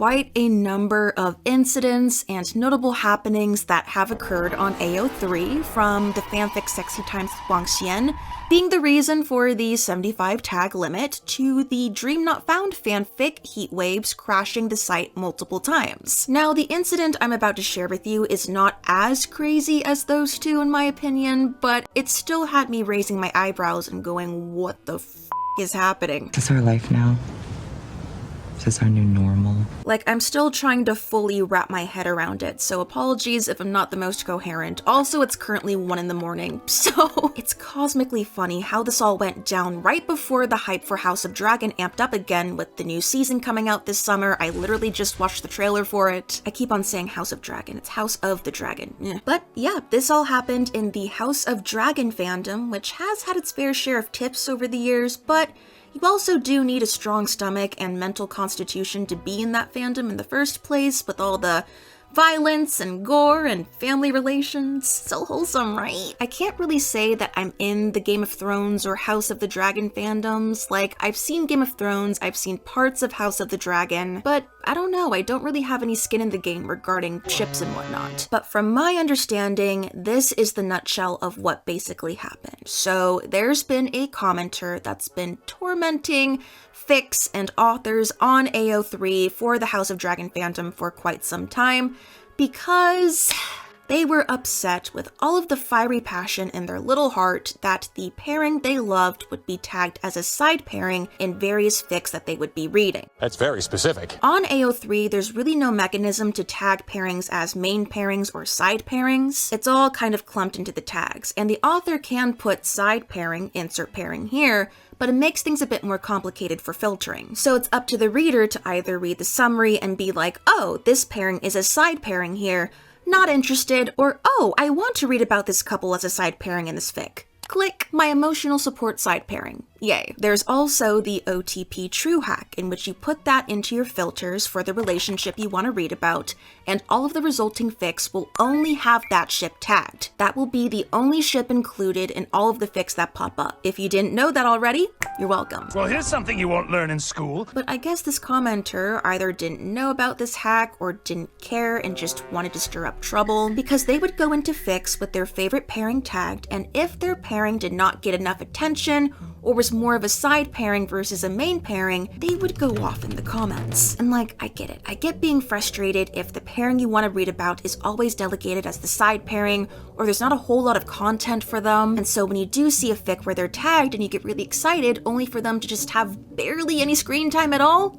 quite a number of incidents and notable happenings that have occurred on AO3, from the fanfic Sexy Times with Wang Xian being the reason for the 75 tag limit, to the Dream Not Found fanfic Heatwaves crashing the site multiple times. Now, the incident I'm about to share with you is not as crazy as those two in my opinion, but it still had me raising my eyebrows and going, what the f is happening? Is this our life now? Is this our new normal? Like, I'm still trying to fully wrap my head around it, so apologies if I'm not the most coherent. Also, it's currently 1 in the morning, so it's cosmically funny how this all went down right before the hype for House of Dragon amped up again with the new season coming out this summer. I literally just watched the trailer for it. I keep on saying House of Dragon, it's House of the Dragon. But yeah, this all happened in the House of Dragon fandom, which has had its fair share of tips over the years, but you also do need a strong stomach and mental constitution to be in that fandom in the first place, with all the violence and gore and family relations. So wholesome, right? I can't really say that I'm in the Game of Thrones or House of the Dragon fandoms. Like, I've seen Game of Thrones, I've seen parts of House of the Dragon, but I don't know, I don't really have any skin in the game regarding ships and whatnot. But from my understanding, this is the nutshell of what basically happened. So there's been a commenter that's been tormenting fics and authors on AO3 for the House of Dragon fandom for quite some time, because they were upset with all of the fiery passion in their little heart that the pairing they loved would be tagged as a side pairing in various fics that they would be reading. That's very specific. On AO3, there's really no mechanism to tag pairings as main pairings or side pairings. It's all kind of clumped into the tags, and the author can put side pairing, insert pairing here, but it makes things a bit more complicated for filtering. So it's up to the reader to either read the summary and be like, oh, this pairing is a side pairing here, not interested, or oh, I want to read about this couple as a side pairing in this fic. Click my emotional support side pairing. Yay. There's also the OTP true hack, in which you put that into your filters for the relationship you want to read about, and all of the resulting fics will only have that ship tagged. That will be the only ship included in all of the fics that pop up. If you didn't know that already, you're welcome. Well, here's something you won't learn in school. But I guess this commenter either didn't know about this hack or didn't care and just wanted to stir up trouble, because they would go into fics with their favorite pairing tagged, and if their pairing did not get enough attention or was more of a side pairing versus a main pairing, they would go off in the comments. And like, I get it. I get being frustrated if the pairing you want to read about is always delegated as the side pairing, or there's not a whole lot of content for them. And so when you do see a fic where they're tagged and you get really excited only for them to just have barely any screen time at all,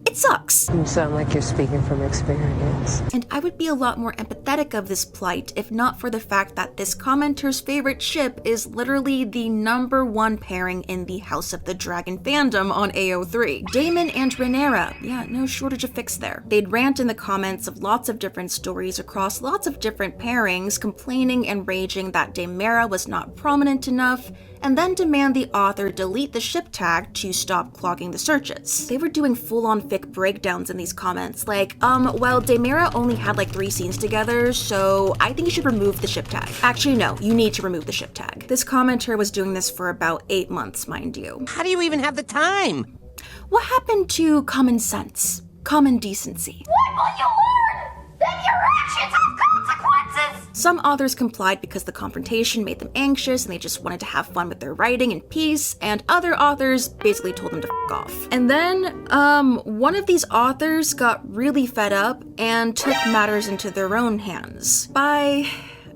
it sucks. You sound like you're speaking from experience. And I would be a lot more empathetic of this plight if not for the fact that this commenter's favorite ship is literally the #1 pairing in the House of the Dragon fandom on AO3. Damon and Rhaenyra, yeah, no shortage of fics there. They'd rant in the comments of lots of different stories across lots of different pairings, complaining and raging that Daenerys was not prominent enough, and then demand the author delete the ship tag to stop clogging the searches. They were doing full-on fic breakdowns in these comments, like, well, Daenerys only had like 3 scenes together, so I think you should remove the ship tag. Actually, no, you need to remove the ship tag. This commenter was doing this for about 8 months, mind you. How do you even have the time? What happened to common sense? Common decency? When will you learn that your actions have consequences? Some authors complied because the confrontation made them anxious and they just wanted to have fun with their writing in peace, and other authors basically told them to f*** off. And then, one of these authors got really fed up and took matters into their own hands by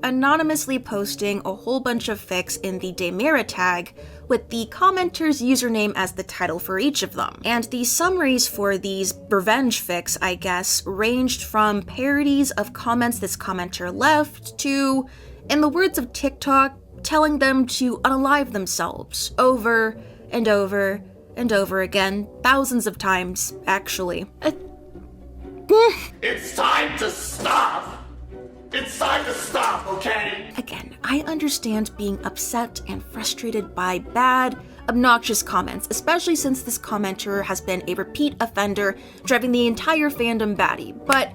anonymously posting a whole bunch of fics in the Daenerys tag with the commenter's username as the title for each of them. And the summaries for these revenge fics, I guess, ranged from parodies of comments this commenter left to, in the words of TikTok, telling them to unalive themselves over and over and over again, thousands of times, actually. It's time to stop! It's time to stop, okay? Again, I understand being upset and frustrated by bad, obnoxious comments, especially since this commenter has been a repeat offender, driving the entire fandom batty, but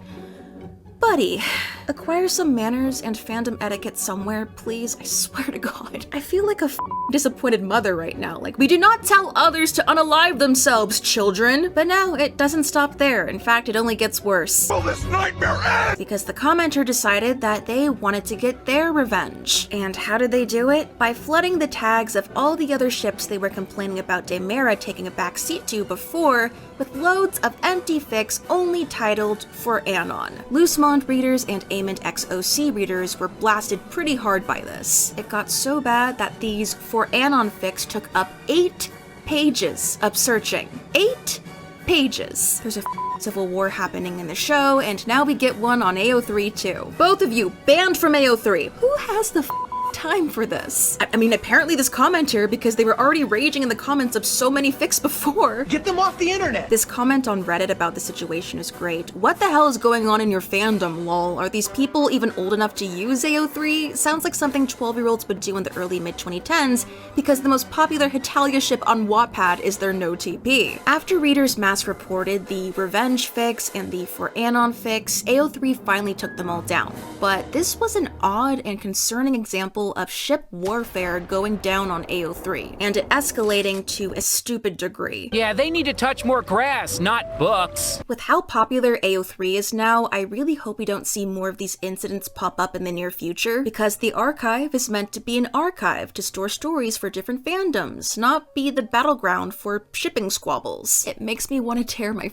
Buddy, acquire some manners and fandom etiquette somewhere, please. I swear to God. I feel like a disappointed mother right now. Like, we do not tell others to unalive themselves, children. But no, it doesn't stop there. In fact, it only gets worse. Will this nightmare end? Because the commenter decided that they wanted to get their revenge. And how did they do it? By flooding the tags of all the other ships they were complaining about Daemera taking a back seat to before with loads of empty fics only titled For Anon. Loosemond readers and Amond XOC readers were blasted pretty hard by this. It got so bad that these For Anon fics took up 8 pages of searching. 8 pages. There's a civil war happening in the show, and now we get one on AO3 too. Both of you banned from AO3. Who has the time for this? I mean, apparently this commenter, because they were already raging in the comments of so many fics before. Get them off the internet! This comment on Reddit about the situation is great. What the hell is going on in your fandom, lol? Are these people even old enough to use AO3? Sounds like something 12-year-olds would do in the early mid-2010s, because the most popular Hetalia ship on Wattpad is their no TP. After readers mass reported the revenge fics and the For Anon fics, AO3 finally took them all down. But this was an odd and concerning example of ship warfare going down on AO3, and it escalating to a stupid degree. Yeah, they need to touch more grass, not books. With how popular AO3 is now, I really hope we don't see more of these incidents pop up in the near future, because the archive is meant to be an archive to store stories for different fandoms, not be the battleground for shipping squabbles. It makes me want to tear my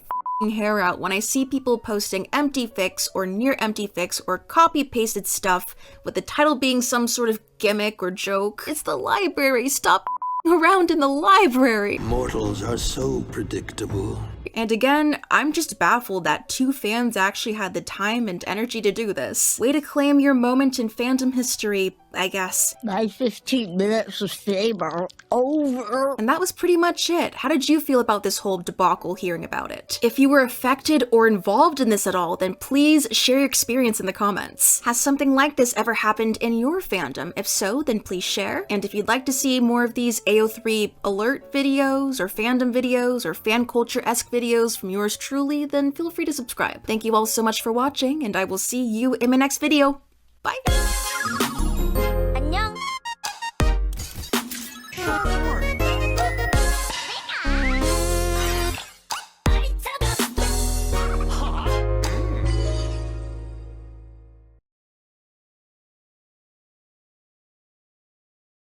hair out when I see people posting empty fics or near empty fics or copy-pasted stuff with the title being some sort of gimmick or joke. It's the library, stop around in the library. Mortals are so predictable. And again, I'm just baffled that 2 fans actually had the time and energy to do this. Way to claim your moment in fandom history, I guess. My 15 minutes of fame are over. And that was pretty much it. How did you feel about this whole debacle hearing about it? If you were affected or involved in this at all, then please share your experience in the comments. Has something like this ever happened in your fandom? If so, then please share. And if you'd like to see more of these AO3 alert videos or fandom videos or fan culture-esque videos from yours truly, then feel free to subscribe. Thank you all so much for watching, and I will see you in my next video. Bye! 안녕.